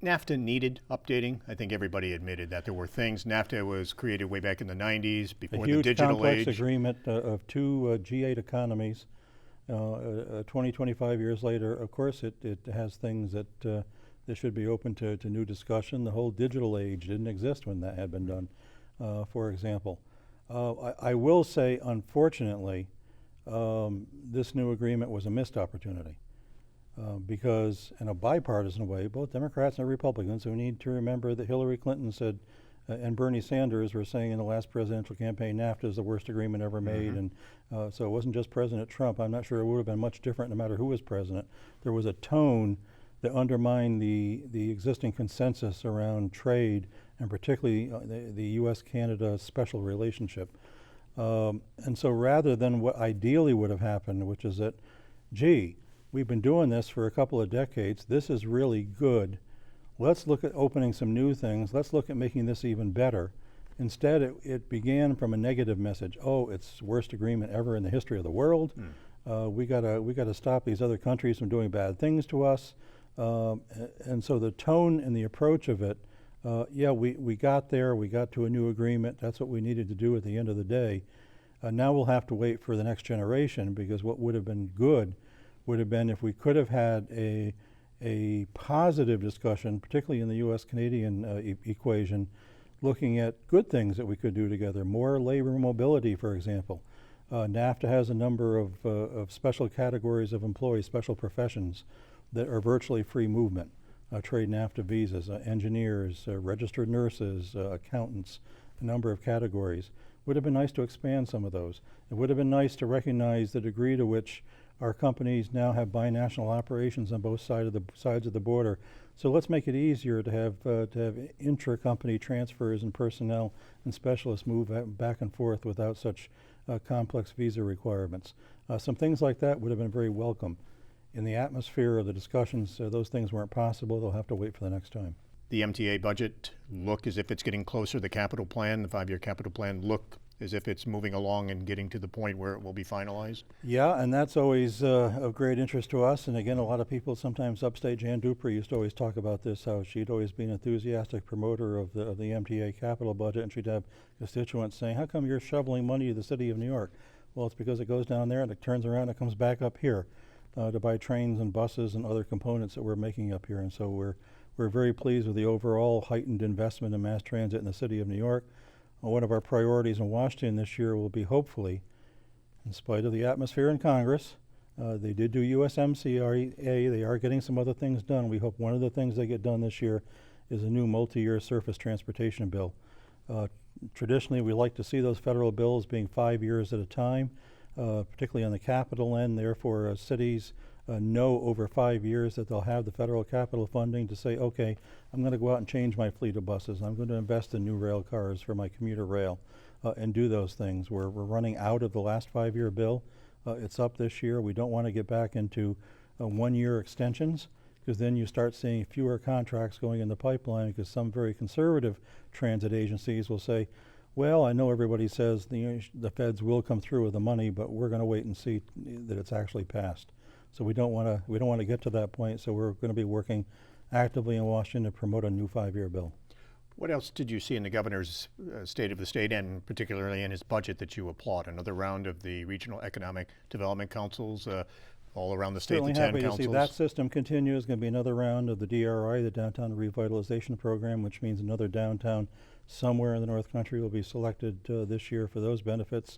NAFTA needed updating? I think everybody admitted that there were things. NAFTA was created way back in the 90s, before the digital complex age. agreement of two G8 economies. 20, 25 years later, of course, it has things that should be open to new discussion. The whole digital age didn't exist when that had been done, for example. I will say, unfortunately, this new agreement was a missed opportunity. Because in a bipartisan way, both Democrats and Republicans, who need to remember that Hillary Clinton said, and Bernie Sanders were saying in the last presidential campaign, NAFTA is the worst agreement ever made. And so it wasn't just President Trump. I'm not sure it would have been much different no matter who was president. There was a tone that undermined the existing consensus around trade, and particularly the U.S.-Canada special relationship. And so rather than what ideally would have happened, which is that, gee, we've been doing this for a couple of decades. This is really good. Let's look at opening some new things. Let's look at making this even better. Instead, it began from a negative message. Oh, it's the worst agreement ever in the history of the world. We gotta stop these other countries from doing bad things to us. And so the tone and the approach of it, yeah, we got there. We got to a new agreement. That's what we needed to do at the end of the day. Now we'll have to wait for the next generation, because what would have been good would have been if we could have had a positive discussion, particularly in the U.S.-Canadian equation, looking at good things that we could do together. More labor mobility, for example. NAFTA has a number of special categories of employees, special professions, that are virtually free movement. Trade NAFTA visas, engineers, registered nurses, accountants, a number of categories. Would have been nice to expand some of those. It would have been nice to recognize the degree to which our companies now have binational operations on both sides of the border. So let's make it easier to have intra-company transfers and personnel and specialists move back and forth without such complex visa requirements. Some things like that would have been very welcome. In the atmosphere of the discussions, those things weren't possible. They'll have to wait for the next time. The MTA budget look as if it's getting closer. The capital plan, the 5-year capital plan, look as if it's moving along and getting to the point where it will be finalized? Yeah, and that's always of great interest to us. And again, a lot of people, sometimes upstate, Jan Dupree used to always talk about this, how she'd always been an enthusiastic promoter of the MTA capital budget, and she'd have constituents saying, how come you're shoveling money to the city of New York? Well, it's because it goes down there and it turns around and it comes back up here to buy trains and buses and other components that we're making up here. And so we're very pleased with the overall heightened investment in mass transit in the city of New York. One of our priorities in Washington this year will be, hopefully, in spite of the atmosphere in Congress, they did do USMCA, they are getting some other things done. We hope one of the things they get done this year is a new multi-year surface transportation bill. Traditionally, we like to see those federal bills being 5 years at a time, particularly on the capital end. Therefore, cities know over 5 years that they'll have the federal capital funding to say, okay, I'm going to go out and change my fleet of buses. I'm going to invest in new rail cars for my commuter rail and do those things. We're running out of the last 5-year bill. It's up this year. We don't want to get back into 1-year extensions, because then you start seeing fewer contracts going in the pipeline, because some very conservative transit agencies will say, well, I know everybody says the feds will come through with the money, but we're going to wait and see that it's actually passed. So we don't want to get to that point. So we're going to be working actively in Washington to promote a new 5-year bill. What else did you see in the governor's state of the state, and particularly in his budget, that you applaud? Another round of the regional economic development councils all around the state. Certainly the 10 happy councils. to see that system continue. There's going to be another round of the DRI, the Downtown Revitalization Program, which means another downtown somewhere in the North Country will be selected this year for those benefits.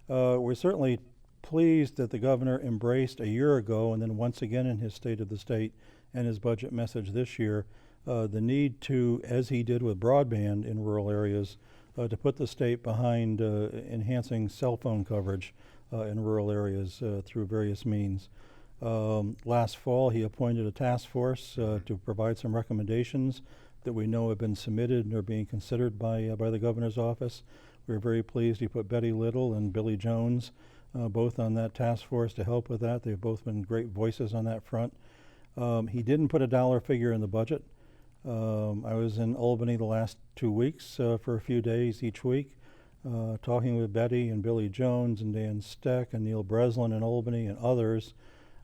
We're certainly pleased that the governor embraced a year ago, and then once again in his State of the State and his budget message this year, the need to, as he did with broadband in rural areas, to put the state behind enhancing cell phone coverage in rural areas through various means. Last fall, he appointed a task force to provide some recommendations that we know have been submitted and are being considered by the governor's office. We're very pleased he put Betty Little and Billy Jones both on that task force to help with that. They've both been great voices on that front. He didn't put a dollar figure in the budget. I was in Albany the last 2 weeks for a few days each week, talking with Betty and Billy Jones and Dan Steck and Neil Breslin in Albany and others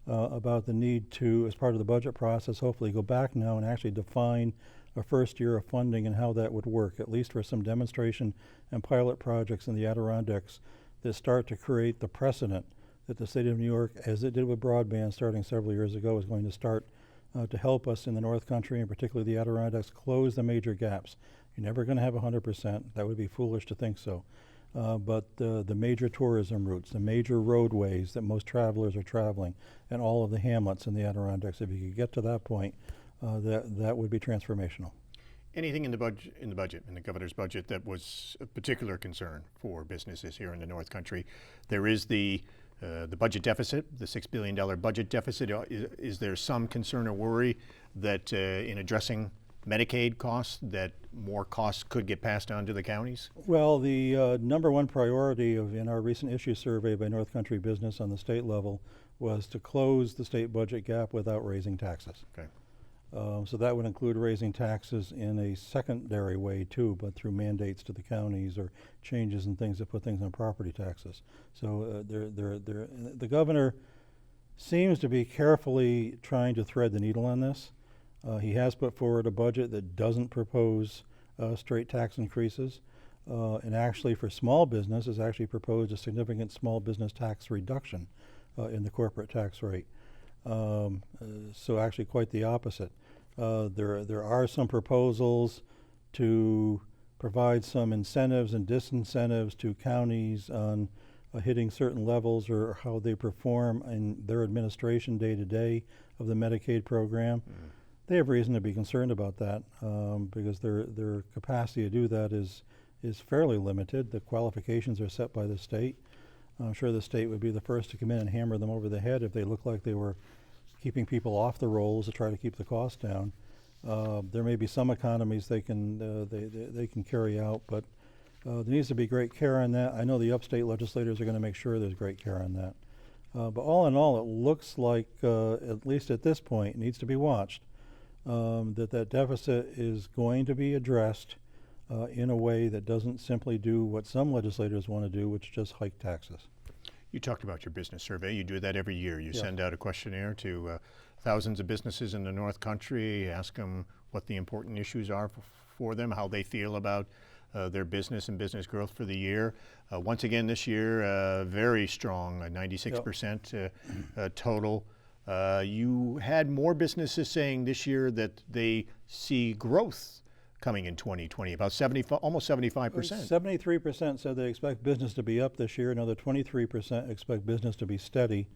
about the need to, as part of the budget process, hopefully go back now and actually define a first year of funding and how that would work, at least for some demonstration and pilot projects in the Adirondacks that start to create the precedent that the state of New York, as it did with broadband starting several years ago, is going to start to help us in the North Country, and particularly the Adirondacks, close the major gaps. You're never going to have 100%. That would be foolish to think so. But the major tourism routes, the major roadways that most travelers are traveling, and all of the hamlets in the Adirondacks, if you could get to that point, that would be transformational. Anything in the budget, in the governor's budget, that was a particular concern for businesses here in the North Country? There is the budget deficit, the $6 billion budget deficit. Is there some concern or worry that in addressing Medicaid costs, that more costs could get passed on to the counties? Well, the number one priority in our recent issue survey by North Country Business on the state level was to close the state budget gap without raising taxes. Okay. So that would include raising taxes in a secondary way too, but through mandates to the counties or changes in things that put things on property taxes. So the governor seems to be carefully trying to thread the needle on this. He has put forward a budget that doesn't propose straight tax increases, and actually for small business has actually proposed a significant small business tax reduction in the corporate tax rate. So actually quite the opposite. There are some proposals to provide some incentives and disincentives to counties on hitting certain levels or how they perform in their administration day to day of the Medicaid program. Mm-hmm. They have reason to be concerned about that because their capacity to do that is fairly limited. The qualifications are set by the state. I'm sure the state would be the first to come in and hammer them over the head if they looked like they were keeping people off the rolls to try to keep the cost down. There may be some economies they can carry out, but there needs to be great care on that. I know the upstate legislators are going to make sure there's great care on that. But all in all, it looks like, at least at this point, it needs to be watched, that deficit is going to be addressed in a way that doesn't simply do what some legislators want to do, which is just hike taxes. You talked about your business survey. You do that every year. You Yes. send out a questionnaire to thousands of businesses in the North Country, ask them what the important issues are for them, how they feel about their business and business growth for the year. Once again this year, very strong, 96% total. You had more businesses saying this year that they see growth coming in 2020, about almost 75%. 73% said they expect business to be up this year. Another 23% expect business to be steady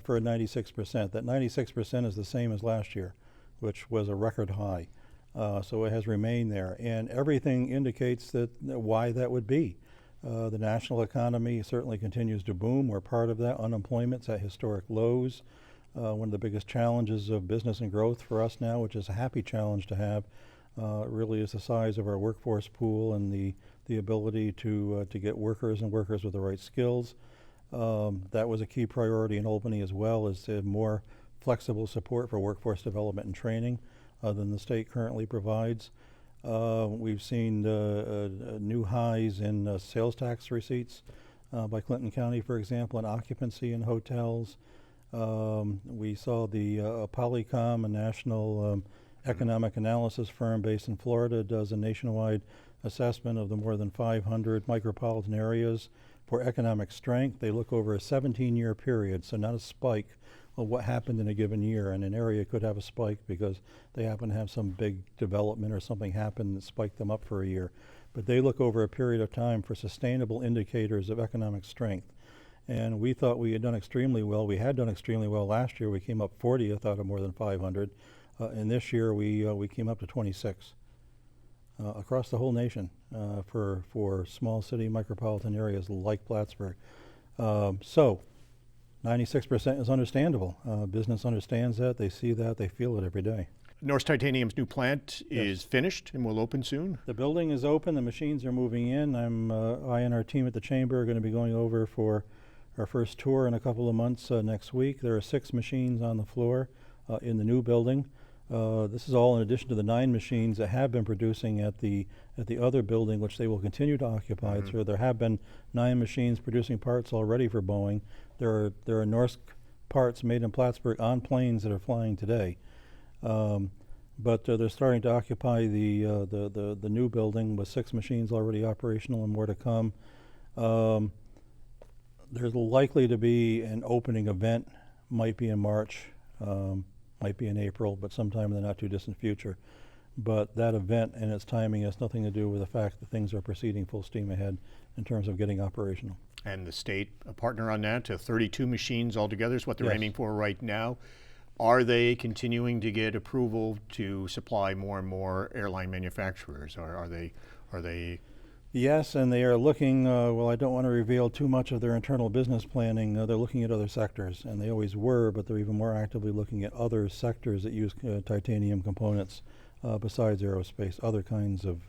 for a 96%. That 96% is the same as last year, which was a record high. So it has remained there. And everything indicates that why that would be. The national economy certainly continues to boom. We're part of that. Unemployment's at historic lows. One of the biggest challenges of business and growth for us now, which is a happy challenge to have, really is the size of our workforce pool and the ability to get workers and workers with the right skills. That was a key priority in Albany as well, is to have more flexible support for workforce development and training than the state currently provides. We've seen new highs in sales tax receipts by Clinton County, for example, and occupancy in hotels. We saw the Polycom, a national economic analysis firm based in Florida, does a nationwide assessment of the more than 500 micropolitan areas for economic strength. They look over a 17-year period, so not a spike of what happened in a given year. And an area could have a spike because they happen to have some big development or something happen that spiked them up for a year. But they look over a period of time for sustainable indicators of economic strength. And we thought we had done extremely well. We had done extremely well last year. We came up 40th out of more than 500. And this year we came up to 26 across the whole nation for small city micropolitan areas like Plattsburgh. So 96% is understandable. Business understands that. They see that. They feel it every day. Norsk Titanium's new plant is finished and will open soon? The building is open. The machines are moving in. I and our team at the Chamber are going to be going over for our first tour in a couple of months next week. There are 6 machines on the floor in the new building. This is all in addition to the 9 machines that have been producing at the other building, which they will continue to occupy. Mm-hmm. So there have been 9 machines producing parts already for Boeing. There are Norsk parts made in Plattsburgh on planes that are flying today. But they're starting to occupy the new building with 6 machines already operational and more to come. There's likely to be an opening event, might be in March, might be in April, but sometime in the not too distant future. But that event and its timing has nothing to do with the fact that things are proceeding full steam ahead in terms of getting operational. And the state, a partner on that, to 32 machines altogether is what they're Yes. aiming for right now. Are they continuing to get approval to supply more and more airline manufacturers? Or are they? Yes, and they are looking, well, I don't want to reveal too much of their internal business planning. They're looking at other sectors, and they always were, but they're even more actively looking at other sectors that use titanium components besides aerospace, other kinds of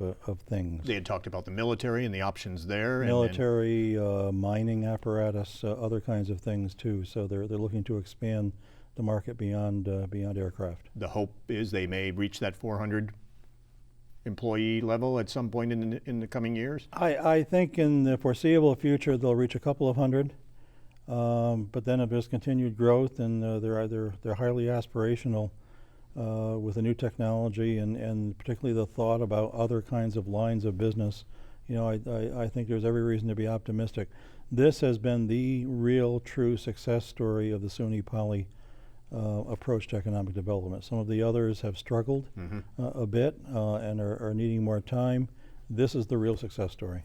things. They had talked about the military and the options there. Military, mining apparatus, other kinds of things too. So they're looking to expand the market beyond aircraft. The hope is they may reach that 400 employee level at some point in the coming years? I think in the foreseeable future they'll reach a couple of hundred, but then if there's continued growth, and they're highly aspirational with the new technology and particularly the thought about other kinds of lines of business. You know, I think there's every reason to be optimistic. This has been the real true success story of the SUNY Poly approach to economic development. Some of the others have struggled a bit and are needing more time. This is the real success story.